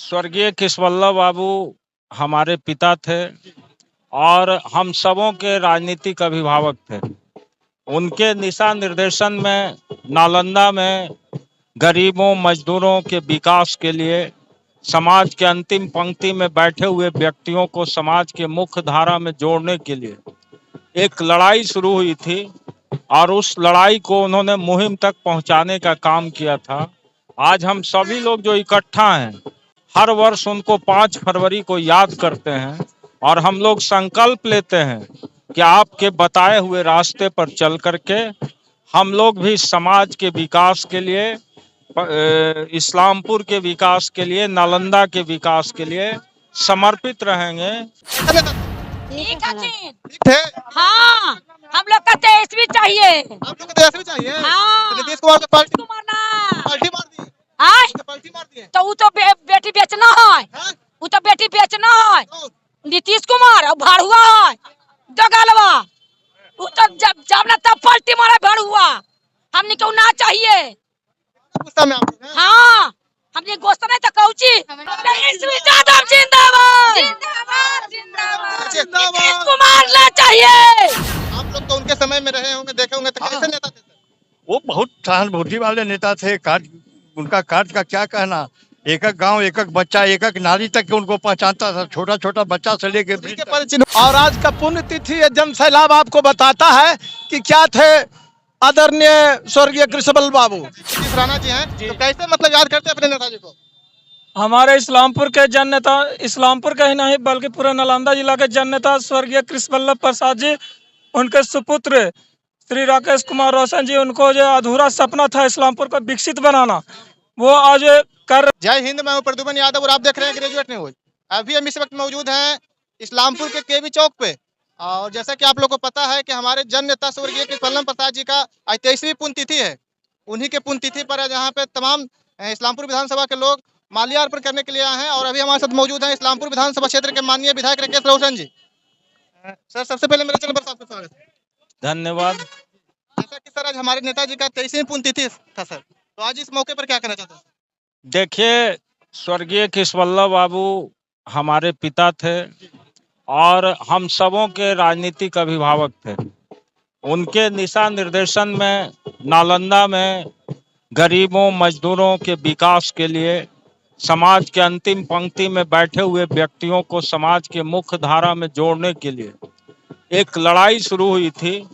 स्वर्गीय केशवल्लभ बाबू हमारे पिता थे और हम सबों के राजनीतिक अभिभावक थे। उनके दिशा निर्देशन में नालंदा में गरीबों मजदूरों के विकास के लिए, समाज के अंतिम पंक्ति में बैठे हुए व्यक्तियों को समाज के मुख्य धारा में जोड़ने के लिए एक लड़ाई शुरू हुई थी और उस लड़ाई को उन्होंने मुहिम तक पहुंचाने का काम किया था। आज हम सभी लोग जो इकट्ठा हैं, हर वर्ष उनको 5 फरवरी को याद करते हैं और हम लोग संकल्प लेते हैं कि आपके बताए हुए रास्ते पर चल करके हम लोग भी समाज के विकास के लिए, इस्लामपुर के विकास के लिए, नालंदा के विकास के लिए समर्पित रहेंगे। ठीक है। हाँ, हम लोग का देश भी चाहिए। आप लोग को देश भी चाहिए। हाँ। तो नीतीश कुमार को पार्टी मारना। मार दी। आय? पार्टी मार दी है। तो वो तो बेटी बेचना है। हाँ? वो तो बेटी बेचना है। तो नीतीश कुमार और भाड़ुआ है। दगालवा। वो तो जब ना तब पार्टी मारा भाड़ुआ। हमने क्यों ना चाहिए। गुस्सा में आप लोग हैं? हाँ, हमने गोश्त नहीं तो कौची। जिंदाबाद जिंदाबाद जिंदाबाद। नीतीश कुमार ना चाहिए। आप लोग तो उनके समय में रहे होंगे, देखे होंगे, तो कैसे नेता थे सर? वो बहुत सहानुभूति वाले नेता थे। उनका कार्य का क्या कहना। एक एक गांव, एक एक बच्चा, एक एक नारी तक उनको पहचानता था, छोटा छोटा बच्चा से लेके उनके परिचित। और आज का पुण्यतिथि ये जन सैलाब आपको बताता है कि क्या थे आदरणीय स्वर्गीय केशवल्लभ बाबू। नीतीश राणा जी हैं, तो कैसे मतलब याद करते हैं अपने नेताजी को? हमारे इस्लामपुर के जन नेता, इस्लामपुर के ही नहीं बल्कि पूरे नालंदा जिला के जन नेता स्वर्गीय केशवल्लभ प्रसाद जी, उनके सुपुत्र श्री राकेश कुमार रोशन जी, उनको जो अधूरा सपना था इस्लामपुर को विकसित बनाना, वो आज कर। जय हिंद, मैं हूं प्रद्युमन यादव और आप देख रहे हैं ग्रेजुएट न्यूज। अभी हम इस वक्त मौजूद हैं इस्लामपुर के केवी चौक पे, और जैसा कि आप लोग को पता है कि हमारे जन नेता स्वर्गीय केशवल्लभ प्रसाद जी का आज 23वीं पुण्यतिथि है। उन्हीं के पुण्यतिथि पर आज यहाँ पे तमाम इस्लामपुर विधानसभा के लोग माल्यार्पण करने के लिए आए हैं। और अभी हमारे साथ मौजूद हैं इस्लामपुर विधानसभा क्षेत्र के माननीय विधायक राकेश रोशन जी। सर, सबसे पहले मेरे चैनल पर आपका स्वागत है। धन्यवाद। जैसा कि सर आज हमारे नेताजी का 23वीं पुण्यतिथि था सर, तो आज इस मौके पर क्या कहना चाहते हैं? देखिए, स्वर्गीय केशवल्लभ बाबू हमारे पिता थे और हम सबों के राजनीतिक अभिभावक थे। उनके दिशा निर्देशन में नालंदा में गरीबों मजदूरों के विकास के लिए, समाज के अंतिम पंक्ति में बैठे हुए व्यक्तियों को समाज के मुख्य धारा में जोड़ने के लिए एक लड़ाई शुरू हुई थी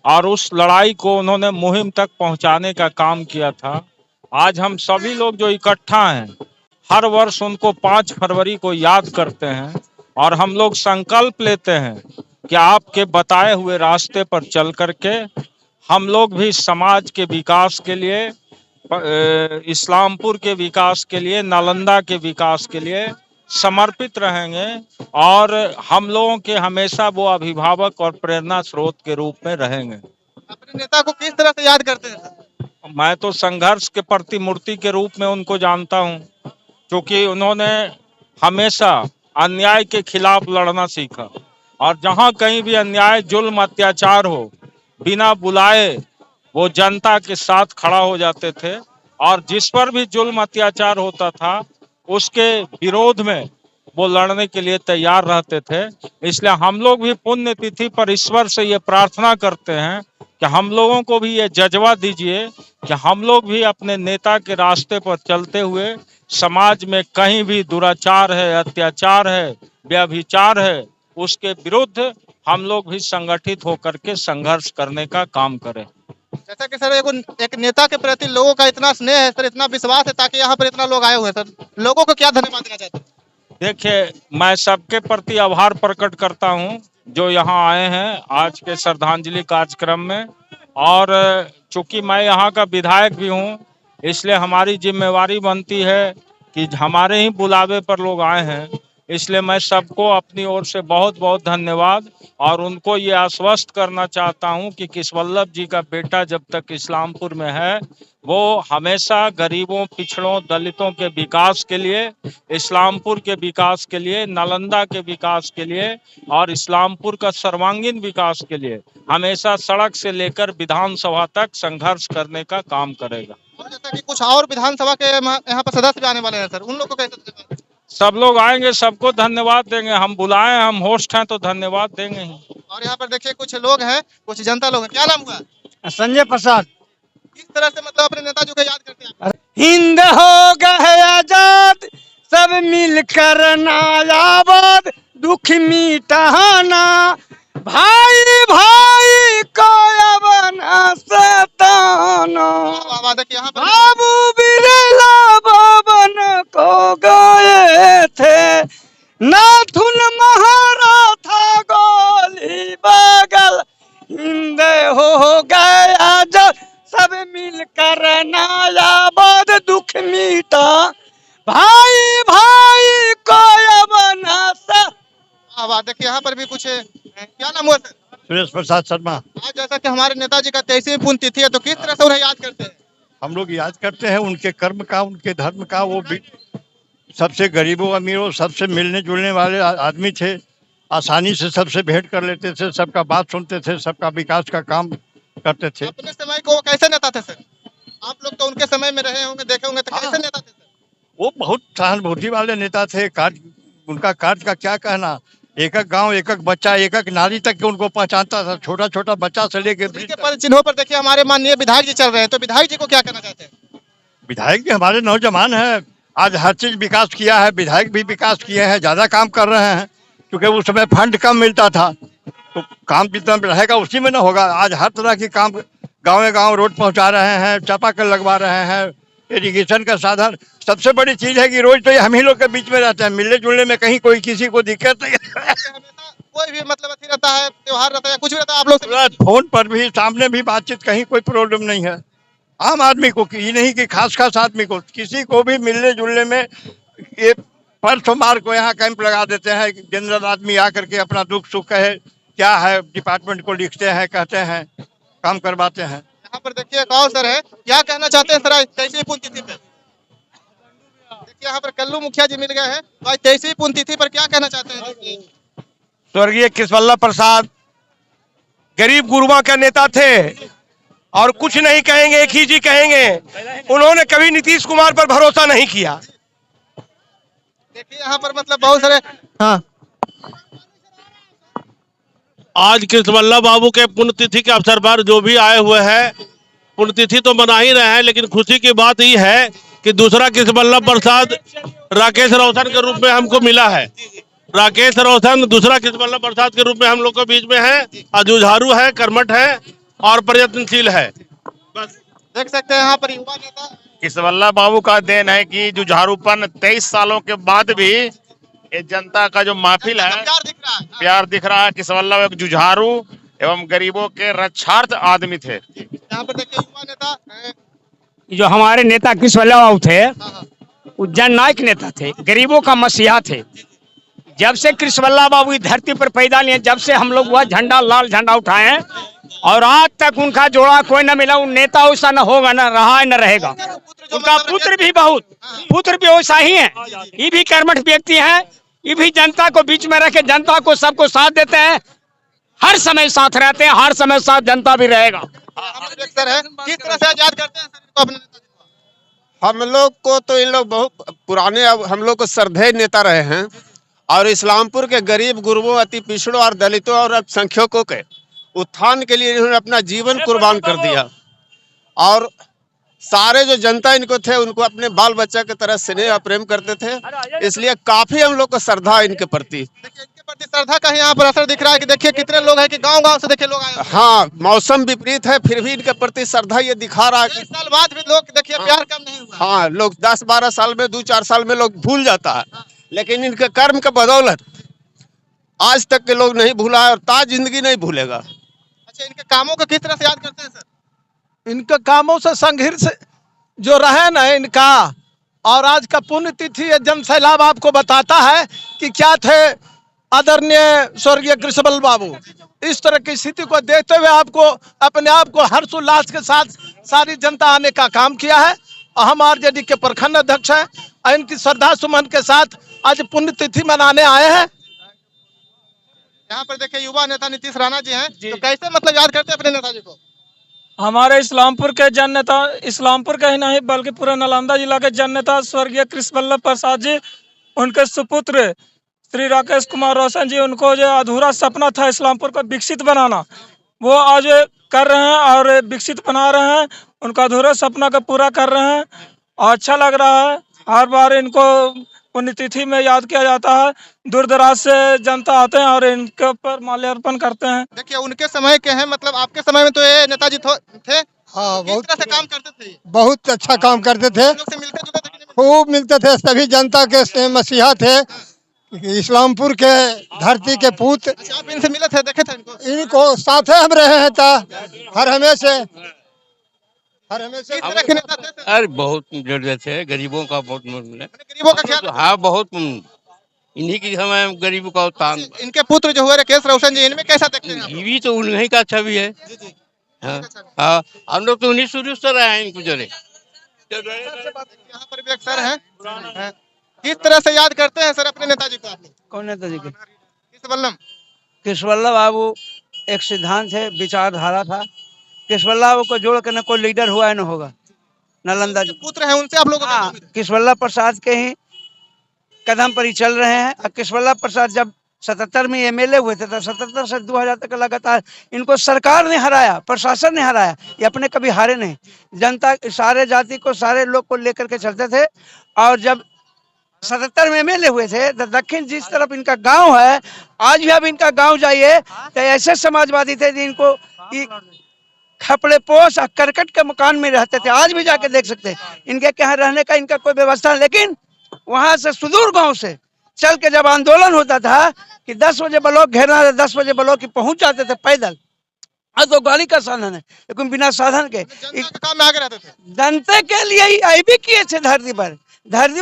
और उस लड़ाई को उन्होंने मुहिम तक पहुंचाने का काम किया था। आज हम सभी लोग जो इकट्ठा हैं, हर वर्ष उनको 5 फरवरी को याद करते हैं और हम लोग संकल्प लेते हैं कि आपके बताए हुए रास्ते पर चल करके हम लोग भी समाज के विकास के लिए, इस्लामपुर के विकास के लिए, नालंदा के विकास के लिए समर्पित रहेंगे और हम लोगों के हमेशा वो अभिभावक और प्रेरणा स्रोत के रूप में रहेंगे। अपने नेता को किस तरह से याद करते हैं सर? मैं तो संघर्ष के प्रतिमूर्ति के रूप में उनको जानता हूं, क्योंकि उन्होंने हमेशा अन्याय के खिलाफ लड़ना सीखा और जहां कहीं भी अन्याय, जुल्म, अत्याचार हो, बिना बुलाए वो जनता के साथ खड़ा हो जाते थे और जिस पर भी जुल्म अत्याचार होता था उसके विरोध में वो लड़ने के लिए तैयार रहते थे। इसलिए हम लोग भी पुण्यतिथि पर ईश्वर से ये प्रार्थना करते हैं कि हम लोगों को भी ये जज्बा दीजिए कि हम लोग भी अपने नेता के रास्ते पर चलते हुए समाज में कहीं भी दुराचार है, अत्याचार है, व्यभिचार है, उसके विरुद्ध हम लोग भी संगठित होकर के संघर्ष करने का काम करें। जैसा कि सर एक नेता के प्रति लोगों का इतना स्नेह है सर, इतना विश्वास है, ताकि यहाँ पर इतना लोग आए हुए हैं सर, लोगों को क्या धन्यवाद देना चाहते हैं? देखिए, मैं सबके प्रति आभार प्रकट करता हूं जो यहाँ आए हैं आज के श्रद्धांजलि कार्यक्रम में, और चूंकि मैं यहाँ का विधायक भी हूँ इसलिए हमारी जिम्मेवारी बनती है कि हमारे ही बुलावे पर लोग आए हैं। इसलिए मैं सबको अपनी ओर से बहुत बहुत धन्यवाद और उनको ये आश्वस्त करना चाहता हूं कि केशवल्लभ जी का बेटा जब तक इस्लामपुर में है वो हमेशा गरीबों, पिछड़ों, दलितों के विकास के लिए, इस्लामपुर के विकास के लिए, नालंदा के विकास के लिए और इस्लामपुर का सर्वांगीण विकास के लिए हमेशा सड़क से लेकर विधानसभा तक संघर्ष करने का काम करेगा। और जैसा कि कुछ और विधानसभा के यहाँ पर सदस्य भी आने वाले हैं सर, उन लोगों को कैसे? सब लोग आएंगे, सबको धन्यवाद देंगे। हम बुलाए, हम होस्ट हैं तो धन्यवाद देंगे ही। और यहाँ पर देखिए कुछ लोग हैं, कुछ जनता लोग हैं। क्या नाम हुआ? संजय प्रसाद। किस तरह से मतलब अपने नेताजी को याद करते हैं? हिंद हो गए आजाद, सब मिलकर नायाबाद, दुख मिटाना, भाई भाई को अब न सताना। देखिए यहाँ पर बाबू बिरला भवन को गए थे, नाथुन महारा था गोली बगल, हिंद हो गया जब सब मिलकर नायाबाद, दुख मीठा, भाई भाई को अब न सताना। देखिए यहाँ पर भी कुछ क्या नाम हुआ सर? सुरेश प्रसाद शर्मा। आज जैसा कि हमारे नेताजी का 23वीं पुण्यतिथि है, तो किस तरह से उन्हें याद करते हैं? हम लोग याद करते हैं उनके कर्म का, उनके धर्म का। वो भी सबसे गरीबों अमीरों सबसे मिलने जुलने वाले आदमी थे। आसानी से सबसे भेंट कर लेते थे, सबका बात सुनते थे, सबका विकास का काम करते थे। अपने समय को वो कैसे नेता थे सर? आप लोग तो उनके समय में रहे होंगे, देखे होंगे, तो कैसे नेता थे सर? वो बहुत सहानुभूति वाले नेता थे। उनका कार्य का क्या कहना। एक एक गांव, एक एक बच्चा, एक एक नारी तक के उनको पहचानता था। छोटा छोटा बच्चा से लेके पर चिन्हों पर देखिए हमारे माननीय विधायक जी चल रहे हैं, तो विधायक जी को क्या कहना चाहते हैं? विधायक जी हमारे नौजवान हैं, आज हर चीज विकास किया है। विधायक भी विकास किए हैं, ज्यादा काम कर रहे हैं, क्योंकि उस समय फंड कम मिलता था, तो काम जितना रहेगा उसी में ना होगा। आज हर तरह के काम गाँव गाँव रोड पहुंचा रहे हैं, चापाकल लगवा रहे हैं, इरिगेशन का साधन। सबसे बड़ी चीज है कि रोज तो हम ही लोग के बीच में रहते हैं, मिलने जुलने में कहीं कोई किसी को दिक्कत नहीं। कोई भी मतलब अथी रहता है, त्योहार रहता है, कुछ भी रहता है, आप लोग से फोन पर भी सामने भी बातचीत, कहीं कोई प्रॉब्लम नहीं है। आम आदमी को, ये नहीं कि खास खास आदमी को, किसी को भी मिलने जुलने में। ये पर सोमवार को यहाँ कैंप लगा देते हैं, जनरल आदमी आकर के अपना दुख सुख कहे, क्या है डिपार्टमेंट को लिखते हैं, कहते हैं, काम करवाते हैं। यहाँ पर देखिए एक और सर है, क्या कहना चाहते हैं सर आज 23वीं पुण्यतिथि पे? देखिए यहाँ पर कल्लू मुखिया जी मिल गए हैं, तो आज 23वीं पुण्यतिथि पर क्या कहना चाहते हैं? स्वर्गीय कृष्णवल्लभ प्रसाद गरीब गुरबा के नेता थे, और कुछ नहीं कहेंगे, एक ही चीज कहेंगे, उन्होंने कभी नीतीश कुमार पर भरोसा नहीं किया। देखिए यहाँ पर मतलब बहुत सारे हाँ आज कृष्णवल्लभ बाबू के पुण्यतिथि के अवसर पर जो भी आए हुए हैं, पुण्यतिथि तो मना ही रहे हैं, लेकिन खुशी की बात ये है कि दूसरा कृष्णवल्लभ प्रसाद राकेश रोशन के रूप में हमको मिला है। राकेश रोशन दूसरा कृष्णवल्लभ प्रसाद के रूप में हम लोग के बीच में है, जुझारू है, कर्मठ है और प्रयत्नशील है। बस देख सकते हैं यहाँ पर युवा नेता कृष्णवल्लभ बाबू का देन है कि जुझारूपन 23 सालों के बाद भी ये जनता का जो महफिल है, प्यार दिख रहा है। कृष्णवल्लभ एक जुझारू एवं गरीबों के रक्षार्थ आदमी थे। यहाँ पर देखिए युवा नेता जो हमारे नेता कृष्णवल्लभ बाबू थे, वो जननायक नेता थे, गरीबों का मसीहा थे। जब से कृष्णवल्लभ बाबू इस धरती पर पैदा लिए, जब से हम लोग वह झंडा, लाल झंडा उठाए हैं, और आज तक उनका जोड़ा कोई न मिला। उन नेता वैसा न होगा, न रहा है, न रहेगा। उनका पुत्र भी वैसा ही है। ये भी कर्मठ व्यक्ति है, ये भी जनता को बीच में रखे, जनता को सबको साथ देते हैं, हर समय साथ रहते हैं, हर समय साथ जनता भी रहेगा। सर है, किस तरह से याद करते हैं सर अपने नेताजी को? हम लोग को तो इन लोग बहुत पुराने, अब हम लोग को श्रद्धेय नेता रहे हैं, और इस्लामपुर के गरीब गुरबों, अति पिछड़ों और दलितों और अल्पसंख्यकों के उत्थान के लिए इन्होंने अपना जीवन कुर्बान कर दिया। और सारे जो जनता इनको थे, उनको अपने बाल बच्चा की तरह स्नेह और प्रेम करते थे, इसलिए काफी हम लोग को श्रद्धा इनके प्रति। देखिए इनके प्रति श्रद्धा का यहाँ पर असर दिख रहा है कि देखिए कितने लोग हैं कि गांव-गांव से देखिए लोग आए हैं। हाँ, मौसम विपरीत है, फिर भी इनके प्रति श्रद्धा ये दिखा रहा है कि 1 साल बाद भी लोग देखिए प्यार कम नहीं हुआ। हाँ, लोग 10-12 साल में, 2-4 साल में लोग भूल जाता है, लेकिन इनके कर्म के बदौलत आज तक के लोग नहीं भूला है, और ताज जिंदगी नहीं भूलेगा। अच्छा, इनके कामों को किस तरह से याद करते हैं सर? इनके कामों से संघर्ष जो रहे ना इनका, और आज का पुण्यतिथि ये जन सैलाब आपको बताता है कि क्या थे आदरणीय स्वर्गीय कृष्णवल्लभ बाबू। इस तरह की स्थिति को देखते हुए आपको अपने आप को हर्षोल्लास के साथ सारी जनता आने का काम किया है। हम आरजेडी के प्रखंड अध्यक्ष हैं, इनकी श्रद्धा सुमन के साथ आज पुण्यतिथि मनाने आए हैं। यहाँ पर देखिए युवा नेता नीतीश राणा जी हैं, तो कैसे मतलब याद करते हैं अपने नेताजी को? हमारे इस्लामपुर के जन नेता, इस्लामपुर का ही नहीं बल्कि पूरा नालंदा जिला के जन नेता स्वर्गीय कृष्णवल्लभ प्रसाद जी, उनके सुपुत्र श्री राकेश कुमार रोशन जी, उनको जो अधूरा सपना था इस्लामपुर को विकसित बनाना, वो आज कर रहे हैं और विकसित बना रहे हैं। उनका अधूरा सपना को पूरा कर रहे हैं और अच्छा लग रहा है। हर बार इनको पुण्यतिथि में याद किया जाता है। दूर दराज से जनता आते हैं और इनके ऊपर माल्यार्पण करते हैं। देखिए उनके समय के हैं, मतलब आपके समय में तो ये नेताजी थे। हाँ, किस तरह से काम करते थे? बहुत अच्छा काम करते थे, लोग से मिलते जुलते थे कि नहीं? खूब मिलते थे, सभी जनता के मसीहा थे, इस्लामपुर के धरती के पूत। अच्छा, आप इनसे मिले थे, देखे थे इनको? इनको साथे हम रहे हैं हर हमेशा किस तरह के नेता थे? अरे बहुत जरूरत है, गरीबों का बहुत गरीबों का ख्याल। हाँ, बहुत इन्हीं की समय गरीबों का उत्थान। इनके पुत्र जो हुए राकेश रोशन जी, इनमें कैसा देखते हैं आप? जीवी तो उन्हीं का छवि है। हाँ हाँ, हम लोग तो उन्हीं शुरू से रहे हैं इनको जरे। यहाँ पर भी एक सर हैं, किस तरह से याद करते हैं सर अपने नेताजी को आप लोग? कौन नेताजी के? कृष्णवल्लभ बाबू एक सिद्धांत है, विचारधारा था। कृष्णवल्लभ बाबू को जोड़ के न कोई लीडर हुआ है न होगा। नालंदा जी पुत्र हैं, उनसे आप लोग कृष्णवल्लभ प्रसाद के ही कदम पर ही चल रहे हैं। और कृष्णवल्लभ प्रसाद जब 77 में एमएलए हुए थे तो 77 से 2000 तक लगातार इनको सरकार ने हराया, प्रशासन ने हराया, ये अपने कभी हारे नहीं। जनता सारे जाति को, सारे लोग को लेकर के चलते थे। और जब 77 में एमएलए हुए थे तो दक्षिण जिस तरफ इनका गांव है, आज भी अब इनका गांव जाइए तो ऐसे समाजवादी थे जिनको खपड़े पोष और करकट के मकान में रहते थे। आज भी जाके देख सकते हैं इनके यहाँ रहने का इनका कोई व्यवस्था, लेकिन वहां से सुदूर गांव से चल के जब आंदोलन होता था कि 10 बजे ब्लॉक घेरना है, 10 बजे ब्लॉक की पहुंच जाते थे पैदल। आज तो गाड़ी का साधन है, लेकिन बिना साधन के काम में आगे रहते थे। जनता के लिए ही आई भी किए थे धरती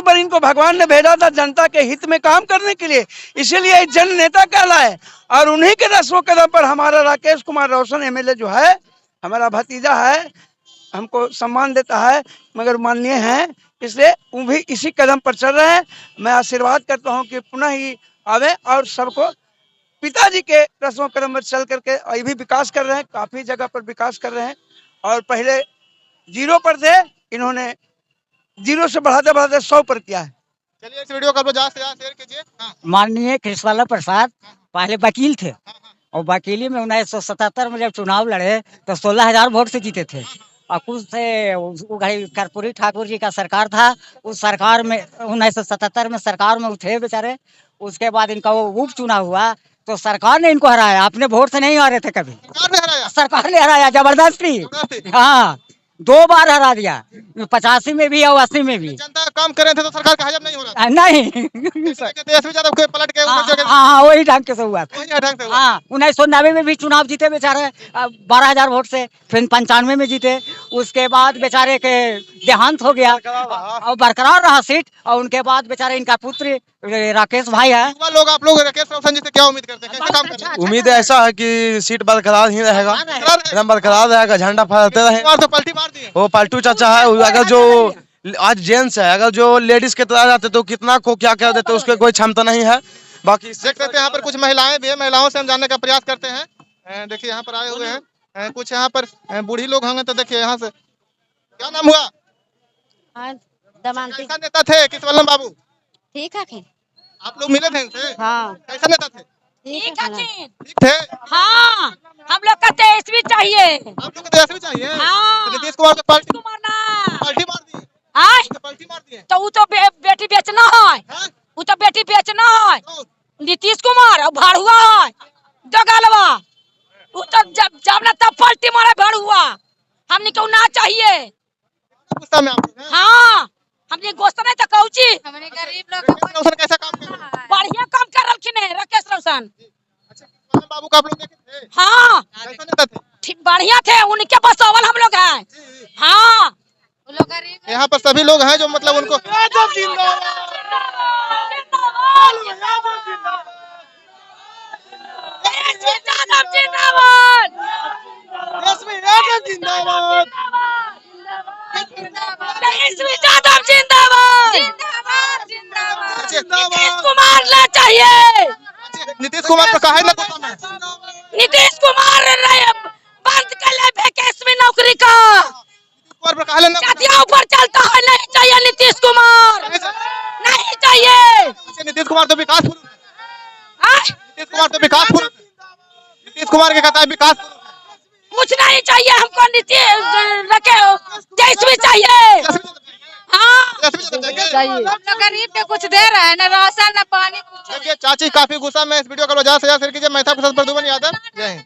पर इनको भगवान ने भेजा था जनता के हित में काम करने के लिए, इसीलिए जन नेता कहलाए। और उन्हीं के रस्मों कदम पर हमारा राकेश कुमार रोशन एमएलए जो है, हमारा भतीजा है, हमको सम्मान देता है, मगर माननीय है, इसलिए वो भी इसी कदम पर चल रहे हैं। मैं आशीर्वाद करता हूं कि पुनः ही आवे और सबको पिताजी के रस्मों कदम पर चल करके अभी भी विकास कर रहे हैं, काफी जगह पर विकास कर रहे हैं। और पहले 0 पर थे, इन्होंने 0 से बढ़ाते बढ़ाते 100 पर किया है। चलिए इस वीडियो को ज्यादा से ज्यादा शेयर कीजिए। माननीय कृष्णवल्लभ प्रसाद पहले वकील थे और वकीली में 1977 में जब चुनाव लड़े तो 16,000 वोट से जीते थे। और कुछ थे कर्पूरी ठाकुर जी का सरकार था, उस सरकार में 1977 में सरकार में थे बेचारे। उसके बाद इनका वो उपचुनाव हुआ तो सरकार ने इनको हराया, अपने वोट से नहीं हारे थे कभी। सरकार ने हराया जबरदस्ती। हाँ, 2 बार हरा दिया, 85 में भी और 80 में भी। जनता काम कर रहे थे तो सरकार का हजम नहीं हो रहा। नहीं, पलट के हाँ वही ढंग से हुआ। हाँ, 1990 में भी चुनाव जीते बेचारे 12,000 वोट से, फिर 95 में जीते। उसके बाद बेचारे के देहांत हो गया और बरकरार रहा सीट। और उनके बाद बेचारे इनका पुत्र राकेश भाई है। लोग आप लोग राकेश रोशन जी से क्या उम्मीद करते हैं, कैसे काम करते हैं? उम्मीद ऐसा है कि सीट बरकरार ही रहेगा, एकदम बरकरार रहेगा, झंडा फहराते रहे। तो पलटी मार दी है। वो पलटू चाचा है, अगर जो आज जेंट्स है, अगर जो लेडीज के तरह जाते तो कितना को क्या कर देते, उसके कोई क्षमता नहीं है। बाकी देख सकते हैं यहाँ पर कुछ महिलाएं भी है, महिलाओं से हम जानने का प्रयास करते हैं। देखिए यहाँ पर आए हुए हैं कुछ, यहाँ पर बूढ़ी लोग होंगे, तो देखिए यहाँ से क्या नाम हुआ? कैसा नेता थे कृष्णवल्लभ बाबू? ठीक है, आप लोग मिले थे इनसे? हाँ। कैसा नेता थे? ठीक है, ठीक थे। हाँ, हम लोग का तेजस्वी चाहिए। आप लोग को तेजस्वी चाहिए? हाँ। नीतीश कुमार को पलटी मारना, पलटी मार दी। पलटी मार दी तो वो तो बेटी बेचना है, वो तो बेटी बेचना है। नीतीश कुमार और भाड़ुआ है जगलवा, वो तो जब ना तब पलटी मारा भाड़ुआ। हमने को ना चाहिए। हाँ, हमने गोश्त नहीं तो कौची। हमने गरीब लोग कैसा काम कर रहे? बढ़िया काम कर रखी है राकेश रोशन बाबू का आप लोग देखे थे? हाँ, कैसा नेता थे? ठीक बढ़िया थे, उनके पास अव्वल हम लोग हैं। हाँ, यहाँ पर सभी लोग हैं जो मतलब उनको कुमार ला चाहिए। नीतीश कुमार को कहा ना, नीतीश कुमार बंद कर ले वैकेंसी नौकरी का, जातियों ऊपर चलता है। नहीं चाहिए नीतीश कुमार, नहीं चाहिए। नीतीश कुमार तो विकास पुरुष है। नीतीश कुमार तो विकास पुरुष है। नीतीश कुमार के कहता है विकास पुरुष है। कुछ नहीं चाहिए हमको, नीतीश तेईसवीं चाहिए। हाँ तो गरीब के कुछ दे रहे हैं, न राशन न पानी कुछ। देखिए चाची काफी गुस्सा में, इस वीडियो को ज्यादा से ज्यादा शेयर कीजिए। मैं था प्रदुमन यादव, जय हिंद।